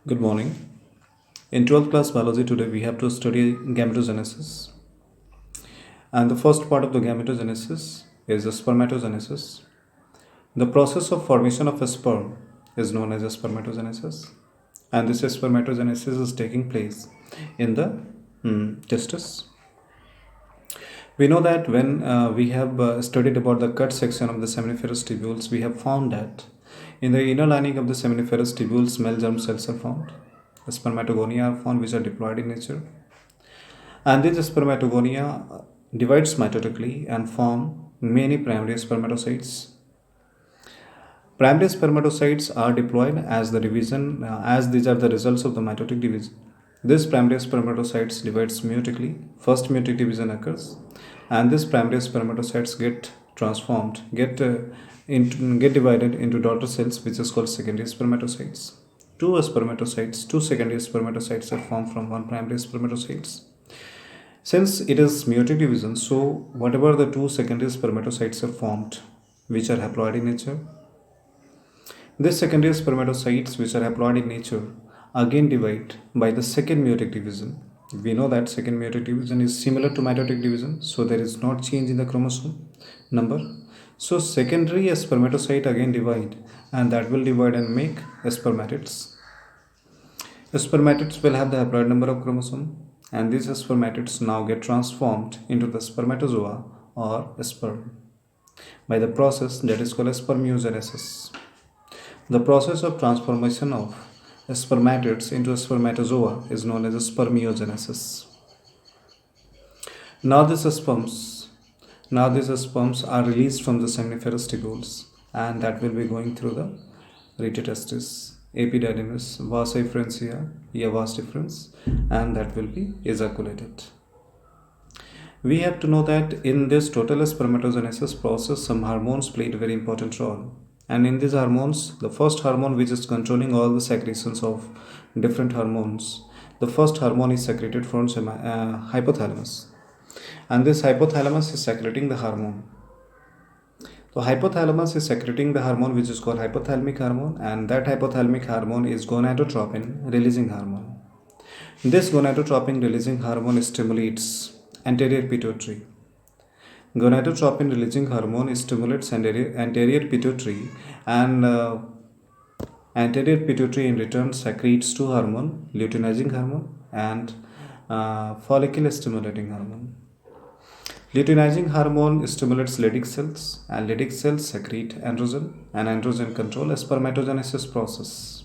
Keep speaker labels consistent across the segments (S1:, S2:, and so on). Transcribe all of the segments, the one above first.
S1: Good morning. In 12th class biology today we have to study gametogenesis. And the first part of the gametogenesis is the spermatogenesis. The process of formation of a sperm is known as a spermatogenesis. And this spermatogenesis is taking place in the testis. We know that when we have studied about the cut section of the seminiferous tubules, we have found that in the inner lining of the seminiferous tubules, male germ cells are found. The spermatogonia are found which are diploid in nature. And these spermatogonia divides mitotically and form many primary spermatocytes. Primary spermatocytes are diploid as the division, as these are the results of the mitotic division. This primary spermatocytes divides meiotically. First meiotic division occurs, and these primary spermatocytes get transformed, get divided into daughter cells, which is called secondary spermatocytes. Two secondary spermatocytes are formed from one primary spermatocytes. Since it is meiotic division, so whatever the two secondary spermatocytes are formed, which are haploid in nature, these secondary spermatocytes, which are haploid in nature, again divide by the second meiotic division. We know that second meiotic division is similar to mitotic division, so there is not change in the chromosome number. So secondary spermatocyte again divide, and that will divide and make spermatids. The spermatids will have the haploid number of chromosome, and these spermatids now get transformed into the spermatozoa or sperm by the process that is called spermiogenesis. The process of transformation of spermatids into a spermatozoa is known as spermiogenesis. Now these sperms are released from the seminiferous tubules, and that will be going through the rete testis, epididymis, vas efferentia, vas deferens, and that will be ejaculated. We have to know that in this total spermatogenesis process, some hormones played a very important role. And in these hormones, the first hormone which is controlling all the secretions of different hormones, the first hormone is secreted from hypothalamus. And this hypothalamus is secreting the hormone. So hypothalamus is secreting the hormone which is called hypothalamic hormone, and that hypothalamic hormone is gonadotropin releasing hormone. This gonadotropin releasing hormone stimulates anterior pituitary. Gonadotropin releasing hormone stimulates anterior pituitary, and anterior pituitary in return secretes two hormone, luteinizing hormone and follicle stimulating hormone. Luteinizing hormone stimulates Leydig cells, and Leydig cells secrete androgen, and androgen control a spermatogenesis process.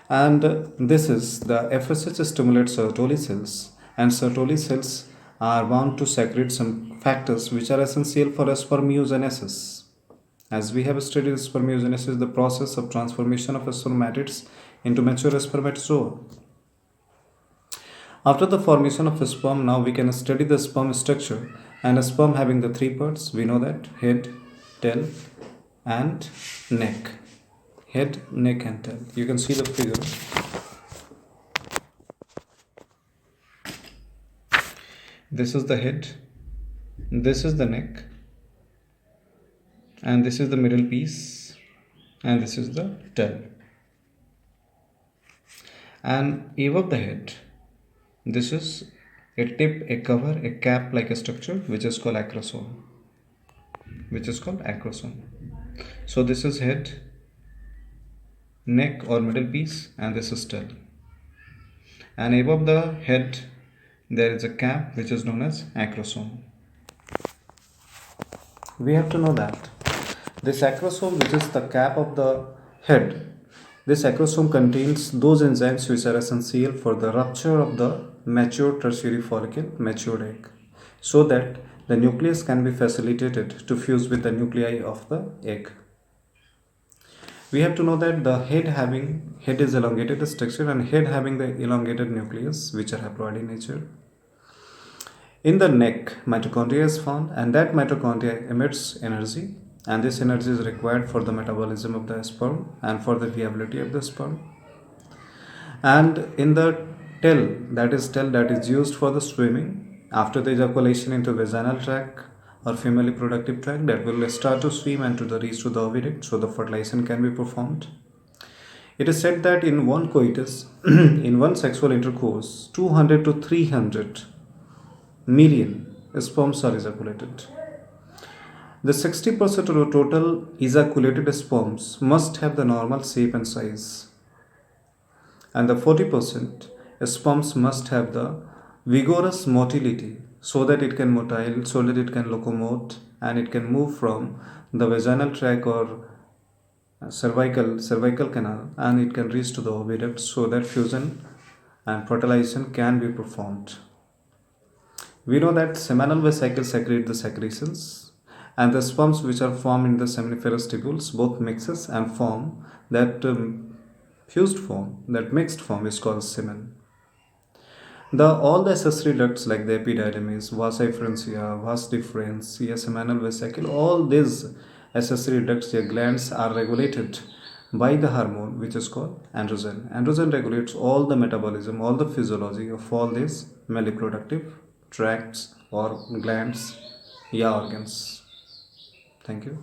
S1: And this is the FSH stimulates Sertoli cells, and Sertoli cells are bound to secrete some factors which are essential for spermiogenesis. As we have studied spermiogenesis, the process of transformation of spermatids into mature spermatozoa. After the formation of a sperm, now we can study the sperm structure, and a sperm having the three parts. We know that head, tail, and neck. Head, neck, and tail. You can see the figure. This is the head, this is the neck, and this is the middle piece, and this is the tail. And above the head, this is a tip, a cover, a cap like a structure which is called acrosome. So this is head, neck or middle piece, and this is tail. And above the head, there is a cap which is known as acrosome. We have to know that this acrosome, which is the cap of the head, this acrosome contains those enzymes which are essential for the rupture of the mature tertiary follicle, matured egg, so that the nucleus can be facilitated to fuse with the nuclei of the egg. We have to know that the head is elongated structure, and head having the elongated nucleus which are haploid in nature. In the neck, mitochondria is found, and that mitochondria emits energy, and this energy is required for the metabolism of the sperm and for the viability of the sperm. And in the tail that is used for the swimming, after the ejaculation into vaginal tract or female reproductive tract, that will start to swim and to the reach to the oviduct, so the fertilization can be performed. It is said that in one coitus, in one sexual intercourse, 200 to 300 million sperms are ejaculated. The 60% of the total ejaculated sperms must have the normal shape and size, and the 40% sperms must have the vigorous motility so that it can motile, so that it can locomote and it can move from the vaginal tract or cervical canal, and it can reach to the oviduct so that fusion and fertilization can be performed. We know that seminal vesicles secrete the secretions, and the sperms which are formed in the seminiferous tubules both mixes and form that fused form, that mixed form is called semen. All the accessory ducts like the epididymis, vas efferentia, vas deferens, seminal vesicle, all these accessory ducts, their glands are regulated by the hormone which is called androgen. Androgen regulates all the metabolism, all the physiology of all these male reproductive tracts or glands, organs. Thank you.